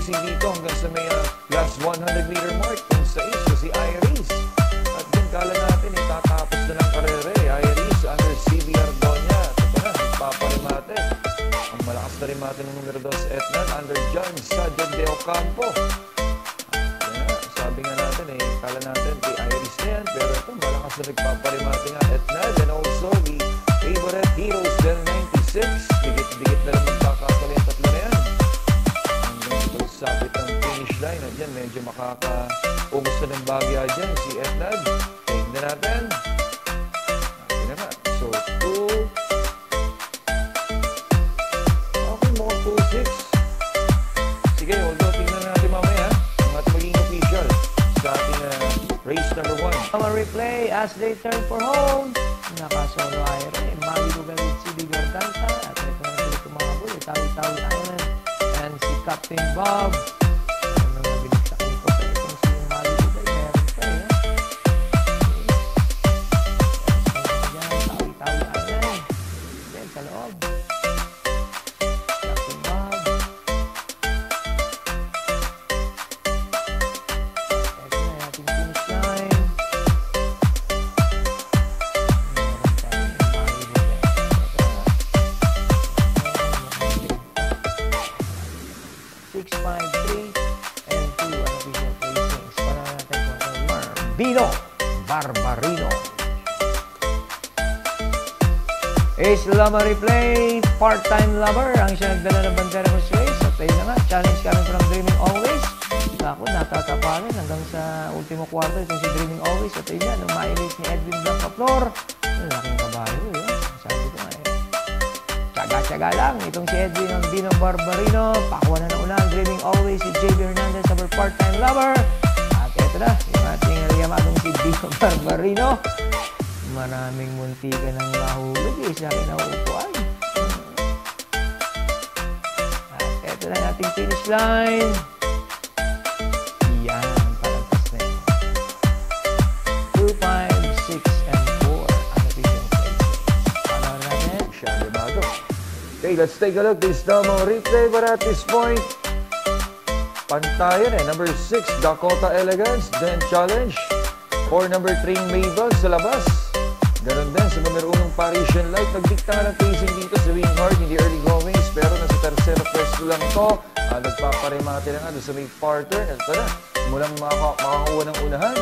pacing dito hanggang sa may last 100-meter mark. Kung sa issue, si Iris. At din kala natin, tatapos na lang karere. Iris under CB Ardonia. Ito na, nagpaparimate. Ang malakas na rimate ng numero 2, Etnan, under John Sajad de Ocampo. Sabi nga natin, kala natin, kay Iris na yan. Pero ito, malakas na nagpaparimate nga, Etnan. And also, the favorite Heroes del 96. Dikit-dikit na lang magkakapal yung tatlo na yan. Hanggang sabit ang finish line. At yan, medyo makaka-umos na ng bagya dyan. Si Etnan. Tingnan natin. Natin na nga. So, 2. Okay, mo 2-6. Sige, although tingnan natin mamaya ang ating maging official sa ating race number 1. Ang replay as they turn for home. Nakasolo Ire, Malibugalit si Bigor Danta, at ito na dito mga buhay, Tawi-Tawi Island, and si Captain Bob. Ano na binigsakin ko sa itong si Malibugalit, meron pa Tawi-Tawi Island. Then sa loob. Captain Bob. Ito na ating finish line. 6, 5, 3, and 2 unofficial placings. Para natin kung ano Bino Barbarino. Ace Lama replay, part-time lover. Ang siya nagdala ng bandera mo sa race. At ayun na nga, challenge coming from Dreaming Always. Ako, natatapalan hanggang sa ultimo quarter itong si Dreaming Always. At ayun yan, nung ma-elite ni Edwin Blanca-Flor. Laking kabayo, sabi ko nga tsaga-tsaga lang. Itong si Edwin ang Bino Barbarino. Pakuha na ulan. Dreaming Always si JB Hernandez, our part-time lover. At eto na, yung ating liyamadong si Bino Barbarino. Maraming muntika ng mahulog sa akin na upuan. At eto na yung ating finish line. Yan, palagpas na yun. 2, 5, 6, and 4 ang official placings. Panahon natin. Siya, Limado. Okay, let's take a look. This demo replay, but at this point, pantayan number 6, Dakota Elegance, then challenge. For number 3, Mabel sa labas. Ganon din sa numero 1, Parisian Light. Nagdikta nga ng pacing dito sa Winghard in the early goings, pero nasa tercero pwesto lang ito. Nagpaparimate na nga doon sa may partner. Ito na, mulang makakuha ng unahan.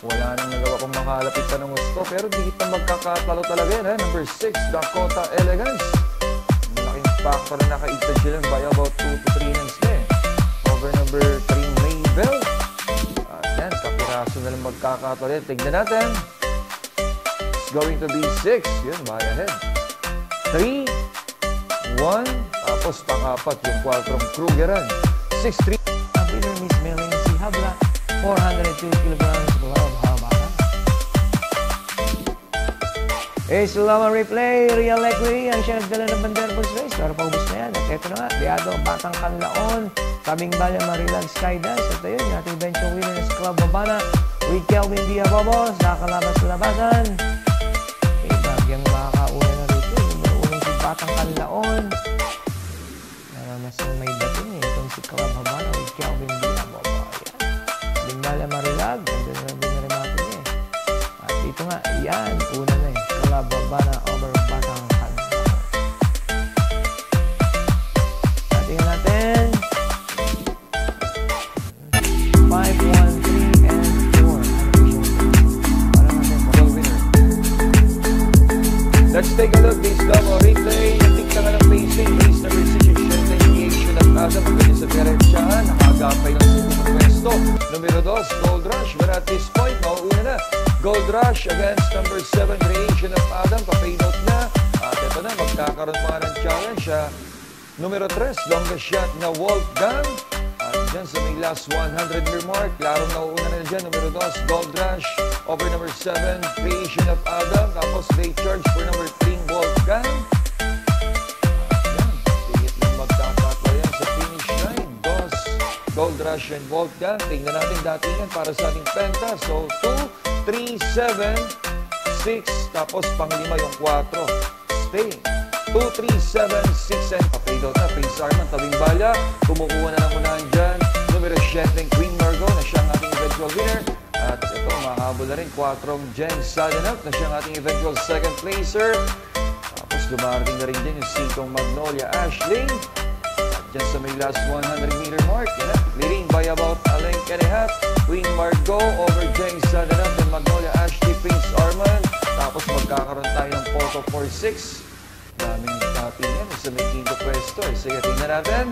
Wala nang nagawa kung makalapit pa ng gusto, pero dikit na magkakatalo talaga yan. Number 6, Dakota Elegance. Malaking factor na nakaitad sila by about 2 to 3 innings na over number 3, Mabel. At yan, kapiraso na lang magkakatalo yan. Tignan natin. It's going to be 6. Yun, by ahead. 3, 1, tapos pang-apat yung 4 Krugeran. 6-3. Ang winner, Miss Melanie C. Habla, 402 kilograms below Habaka. Ace Lama replay, Real Equity. Ang siya nagdala ng bandera Bulls Race. Pero paubos na yan. At eto na nga, Beado, Batang Kanlaon, Tabing Balya, Marilag, Skydance. At ayun, yung ating bench winner ng Club Habana with Kelvin Diabobo sa kalabas sa labasan. Bagyang makakauna na rito. Numero 1 si Batang Kanlaon. Mas may dating itong si Club Habana with Kelvin Diabobo. Ayan. Tabing Balya, Marilag. Ganda na din na rin natin At dito nga, yan. Una na Club Habana over Batang Kanlaon. Tingnan natin. 5, 1, 3, and 4. Parang natin for winner. Let's take a look. This demo replay. Natikta nga ng pacing. Race number 6, Initiation at Adam. Magaling sa Terensyahan. Nakagapay ng segundo pwesto. Numero 2, Gold Rush. But at this point, mauuna na. Gold Rush against number 7, Creation of Adam. Pa-paynote na. At ito na, magkakaroon pa ng challenge. Numero 3, longest shot na Wolfgang. At dyan sa may last 100-meter mark, klarong nauuna na dyan. Numero 2, Gold Rush over number 7, Creation of Adam. Tapos late charge for number 3, Wolfgang. At yan, tigit lang magkakatwa yan sa finish line. Gold Rush and Wolfgang. Tingnan natin datingan para sa ating penta. So, 2, 3, 7, 6. Tapos panglima yung 4. Stay. 2, 3, 7, 6, and pa-fade out na. Prince Arman, tabing bala. Kumukuha na ng unahan dyan. Numero 7, Queen Margot na siyang ating eventual winner. At ito, makahabol na rin 4 Jen Sadenap na siyang ating eventual second placer. Tapos dumarating na rin din yung 5 Magnolia Ashley. At dyan sa may last 100-meter mark, yan na, leading by about a length and a half. Queen Margot over Jen Sadenap and Magnolia Ashley, Prince Arman. Tapos magkakaroon tayo ng photo 4-6. Daming datingan sa may quinto pwesto. Sige, tingnan natin.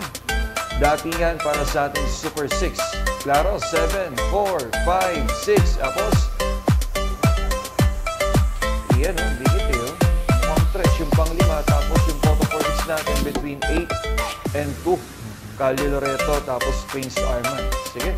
Datingan para sa ating Super 6. Klaro, 7, 4, 5, 6. Tapos, yan, dikit eh. Mukhang stretch yung pang-5. Tapos yung photo 4-6 natin between 8 and 2. Cali Loreto, tapos Prince Arman. Sige.